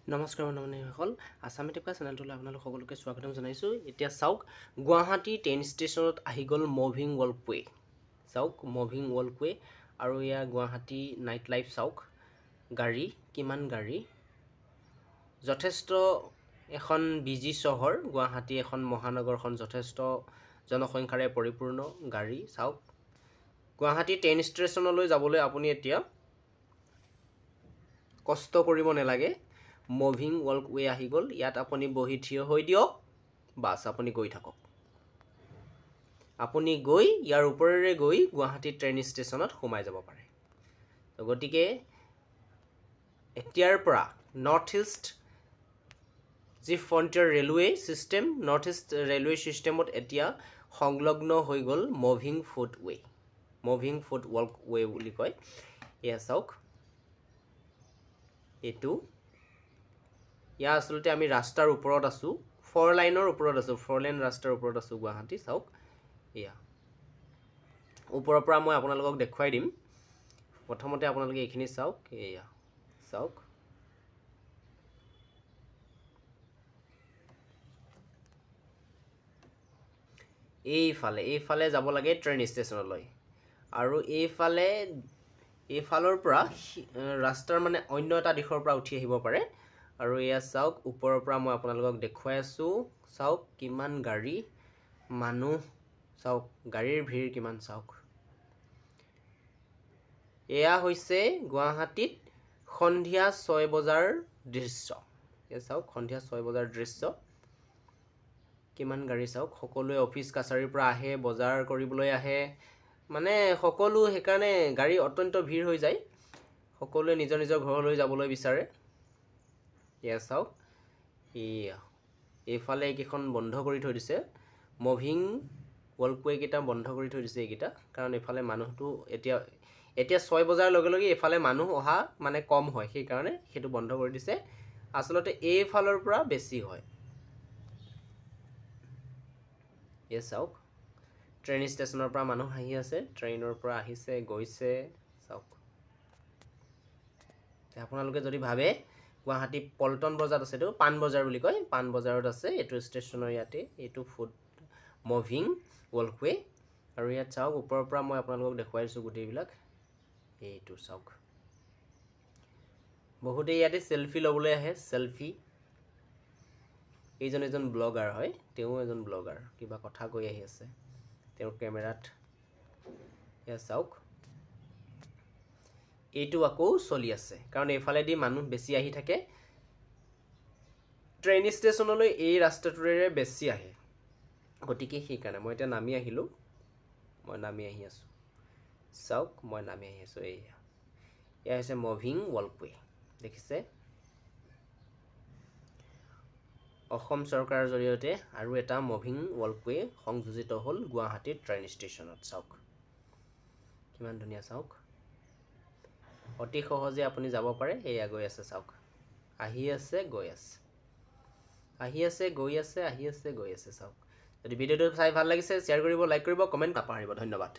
নমস্কাৰ বন্ধুসকল আসাম টেকা চেনেলটোলৈ আপোনালোক সকলোকে স্বাগতম জনাইছোঁ। এতিয়া চাওক গুৱাহাটী ট্ৰেইন ষ্টেচনত আহি গ'ল মুভিং ৱালকৱে। চাওক মুভিং ৱালকৱে আৰু ইয়া গুৱাহাটী নাইট লাইফ চাওক গাড়ী কিমান গাড়ী যথেষ্ট এখন বিজি চহৰ গুৱাহাটী এখন মহানগৰখন যথেষ্ট জনসংখ্যাৰে পৰিপূৰ্ণ গাড়ী চাওক গুৱাহাটী ট্ৰেইন ষ্টেচনলৈ যাবলৈ আপুনি এতিয়া কষ্ট কৰিব নালাগে মুভিং ৱালকৱে আহি গ'ল ইয়াত আপুনি বহি থিয় হৈ দিয়ক বাস আপুনি গৈ থাকক আপুনি গৈ ইয়াৰ ওপৰেৰে গৈ গুৱাহাটী ট্ৰেইন ষ্টেচনত সোমাই যাব পাৰে তো গতিকে এতিয়াৰ পৰা নৰ্থ ইষ্ট যি frontier railway system north east railway সিস্টেমত এতিয়া সংলগ্ন হৈ গ'ল মুভিং ফুট ৱালকৱে বুলি কয় এয়া চাওক এটো ইয়া আসলতে আমি ৰাস্তাৰ ওপৰত আছো 4 লাইনৰ ওপৰত আছো 4 লাইন ৰাস্তাৰ ওপৰত আছো গুৱাহাটী চাওক ইয়া ওপৰৰ পৰা মই আপোনালোকক দেখুৱাই দিম প্ৰথমতে আপোনালোকে এইখিনি চাওক ইয়া চাওক এইফালে যাব লাগে ট্ৰেইন ষ্টেচনলৈ আৰু এইফালৰ পৰা ৰাস্তাৰ মানে অন্য এটা দিশৰ পৰা উঠি আহিব পাৰে আৰু এয়া চাওক ওপৰৰ পৰা মই আপোনালোকক দেখুৱাই আছো চাওক কিমান গাড়ী মানুহ চাওক গাড়ীৰ ভিৰ কিমান চাওক এয়া হৈছে গুৱাহাটীত সন্ধিয়া 6 বজাৰ দৃশ্য এয়া চাওক সন্ধিয়া 6 বজাৰ দৃশ্য কিমান গাড়ী চাওক সকলোৱে অফিচ কাছাৰীৰ পৰা আহে বজাৰ কৰিবলৈ আহে মানে সকলো হেকাৰণে গাড়ী অত্যন্ত ভিৰ হৈ যায় সকলোৱে নিজৰ নিজৰ ঘৰলৈ যাবলৈ বিচাৰে ইয়া চাওক এইফালে কেইখন বন্ধ কৰি থৈ দিছে মুভিং ৱালকৱে কেইটা বন্ধ কৰি থৈ দিছে এইকেইটা কাৰণ এইফালে মানুহটো এতিয়া 6 বজাৰ লগে লগে এইফালে মানুহ অহা মানে কম হয় সেই কাৰণে হেতু বন্ধ কৰি দিছে আসলতে এইফালৰ পৰা বেছি হয় ইয়া চাওক ট্ৰেইন ষ্টেচনৰ পৰা মানুহ আহি আছে ট্ৰেইনৰ পৰা আহিছে গৈছে চাওক আপোনালোকে যদি ভাবে গুৱাহাটী পল্টন বজাৰত আছে তো পান বজাৰ বুলি কয় পান বজাৰত আছে এটো ষ্টেচনৰ ইয়াতে এটো ফুড মুভিং ৱালকৱে আৰু ইয়াত চাওক ওপৰৰ পৰা মই আপোনালোকক দেখুৱাইছো গুটেইবিলাক এইটো চাওক বহুতে ইয়াতে সেলফি লবলৈ আহে সেলফি এজন ব্লগাৰ হয় তেও এজন ব্লগাৰ কিবা কথা কৈ আহি আছে তেও ক্যামেৰাত ইয়া চাওক এইটো আকৌ চলি আছে কাৰণ এইফালেদি মানুহ বেছি আহি থাকে ট্ৰেইন ষ্টেচনলৈ এই ৰাস্তাটোৰে বেছি আহে গতিকে সেই কাৰণে মই এটা নামি আহিলো মই নামি আহি আছো চাওক মই নামি আহি আছো এয়া হৈছে মুভিং ৱালকৱে দেখিছে অসম চৰকাৰৰ জৰিয়তে আৰু এটা মুভিং ৱালকৱে সংযোজিত হ'ল গুৱাহাটী ট্ৰেইন ষ্টেচনত চাওক কিমান ধুনীয়া চাওক অতি সহজে আপুনি যাব পাৰে এয়া গৈ আছে চাওক আহি আছে গৈ আছে আহি আছে গৈ আছে আহি আছে গৈ আছে চাওক যদি ভিডিওটো চাই ভাল লাগিছে শেয়াৰ কৰিব লাইক কৰিব কমেন্ট নাপাহৰিব ধন্যবাদ